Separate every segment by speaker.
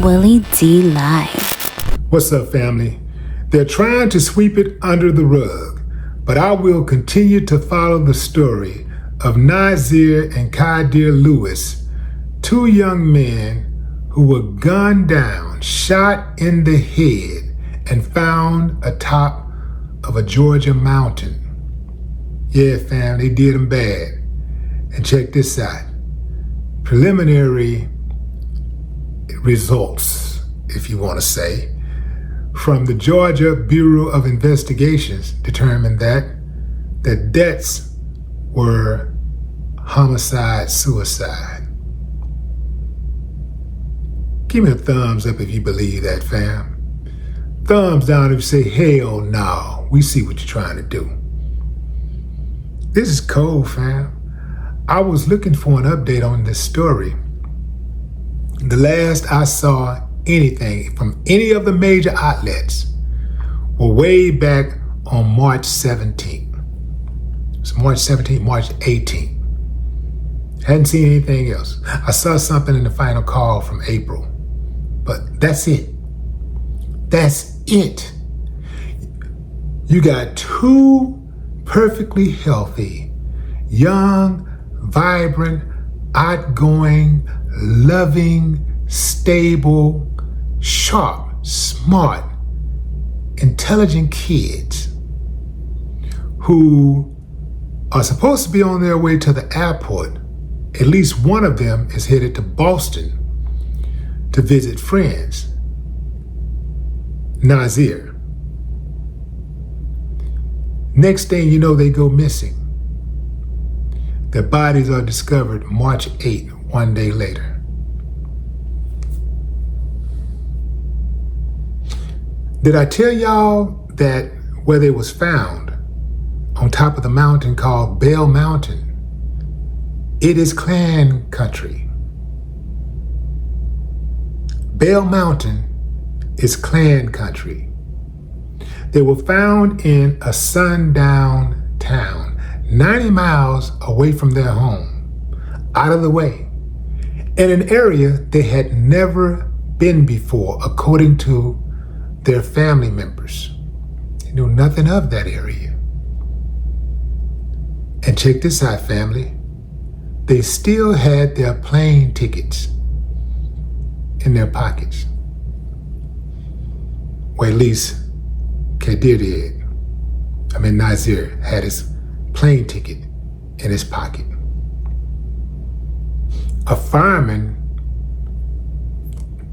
Speaker 1: Willie D Live.
Speaker 2: What's up, family? They're trying to sweep it under the rug, but I will continue to follow the story of Nazir and Kadir Lewis, two young men who were gunned down, shot in the head, and found atop of a Georgia mountain. Yeah, fam, they did them bad. And check this out. Preliminary results, if you want to say, from the Georgia Bureau of Investigations determined that the deaths were homicide-suicide. Give me a thumbs up if you believe that, fam. Thumbs down if you say, hell no, we see what you're trying to do. This is cold, fam. I was looking for an update on this story. The last I saw anything from any of the major outlets were way back on March 17th. It's March 17th, March 18th. Hadn't seen anything else. I saw something in the final call from April, but that's it. That's it. You got two perfectly healthy, young, vibrant, outgoing, loving, stable, sharp, smart, intelligent kids who are supposed to be on their way to the airport. At least one of them is headed to Boston to visit friends. Nazir. Next thing you know, they go missing. Their bodies are discovered March 8th, one day later. Did I tell y'all that where they was found, on top of the mountain called Bell Mountain, it is Klan country. Bell Mountain is Klan country. They were found in a sundown town, 90 miles away from their home, out of the way, in an area they had never been before, according to their family members. They knew nothing of that area. And check this out, family. They still had their plane tickets in their pockets. Well, at least Kadir did. Nazir had his plane ticket in his pocket. A fireman,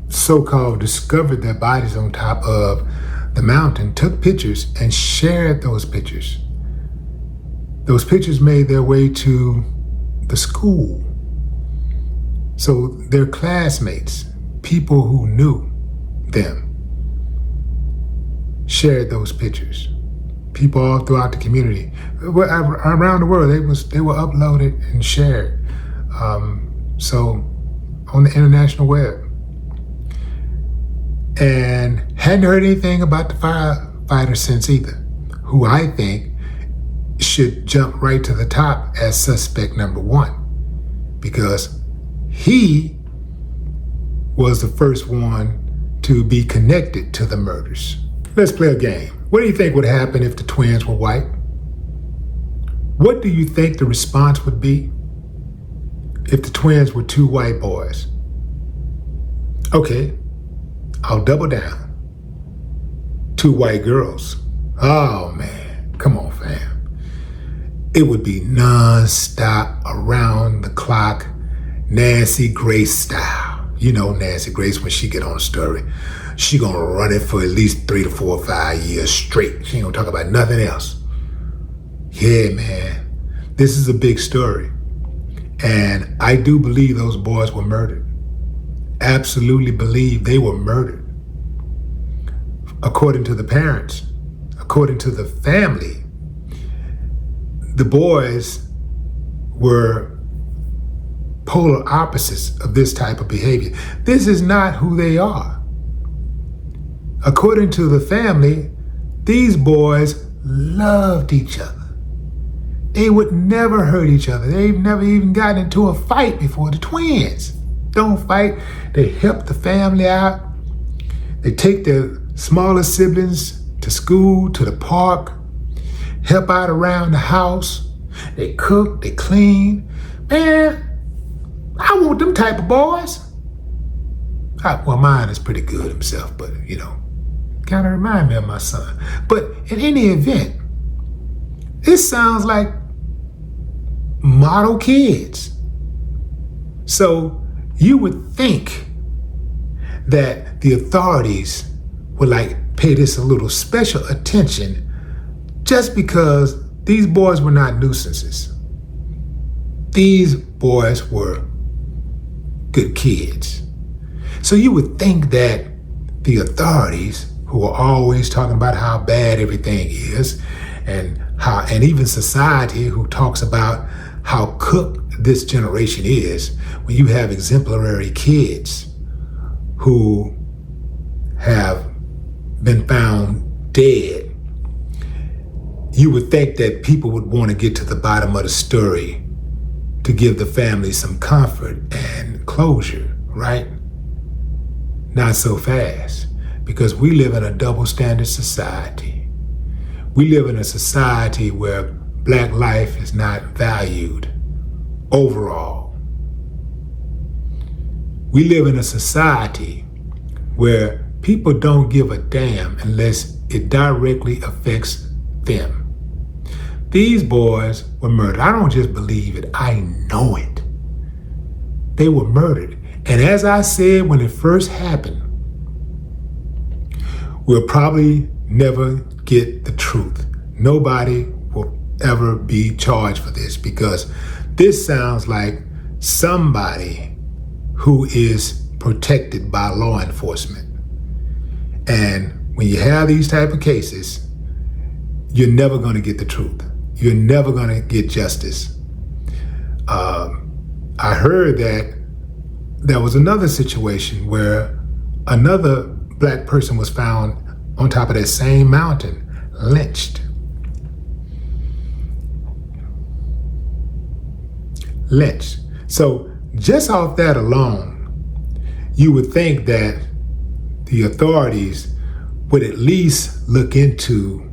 Speaker 2: so-called, discovered their bodies on top of the mountain, took pictures and shared those pictures. Those pictures made their way to the school. So their classmates, people who knew them, shared those pictures. People all throughout the community, around the world, they were uploaded and shared. So on the international web. And hadn't heard anything about the firefighter since either, who I think should jump right to the top as suspect number one, because he was the first one to be connected to the murders. Let's play a game. What do you think would happen if the twins were white? What do you think the response would be if the twins were two white boys? Okay, I'll double down. Two white girls. Oh man, come on, fam. It would be non-stop, around the clock, Nancy Grace style. You know Nancy Grace, when she get on a story, she gonna run it for at least 3 to 4 or 5 years straight. She ain't gonna talk about nothing else. Yeah, man, this is a big story. And I do believe those boys were murdered. Absolutely believe they were murdered. According to the parents, according to the family, the boys were polar opposites of this type of behavior. This is not who they are. According to the family, these boys loved each other. They would never hurt each other. They've never even gotten into a fight before, the twins. don't fight. They help the family out. They take their smaller siblings to school, to the park, help out around the house. They cook, they clean. Man, I want them type of boys. Well, mine is pretty good himself, but kind of remind me of my son. But in any event, this sounds like model kids. So you would think that the authorities would pay this a little special attention just because these boys were not nuisances. These boys were good kids. So you would think that the authorities, who are always talking about how bad everything is, and even society, who talks about how cooked this generation is, when you have exemplary kids who have been found dead, you would think that people would want to get to the bottom of the story to give the family some comfort and closure, right? Not so fast, because we live in a double standard society. We live in a society where Black life is not valued overall. We live in a society where people don't give a damn unless it directly affects them. These boys were murdered. I don't just believe it, I know it. They were murdered. And as I said when it first happened, we'll probably never get the truth. Nobody will ever be charged for this, because this sounds like somebody who is protected by law enforcement. And when you have these type of cases, you're never going to get the truth. You're never going to get justice. I heard that there was another situation where another Black person was found on top of that same mountain, lynched. So just off that alone, you would think that the authorities would at least look into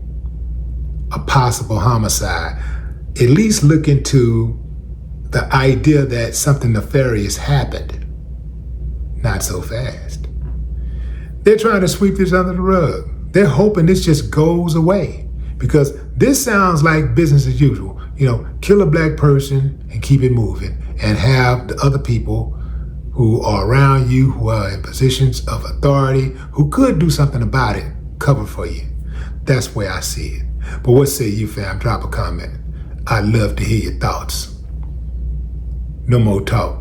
Speaker 2: a possible homicide, at least look into the idea that something nefarious happened. Not so fast. They're trying to sweep this under the rug. They're hoping this just goes away, because this sounds like business as usual. Kill a Black person and keep it moving, and have the other people who are around you, who are in positions of authority, who could do something about it, cover for you. That's the way I see it. But what say you, fam? Drop a comment. I'd love to hear your thoughts. No more talk.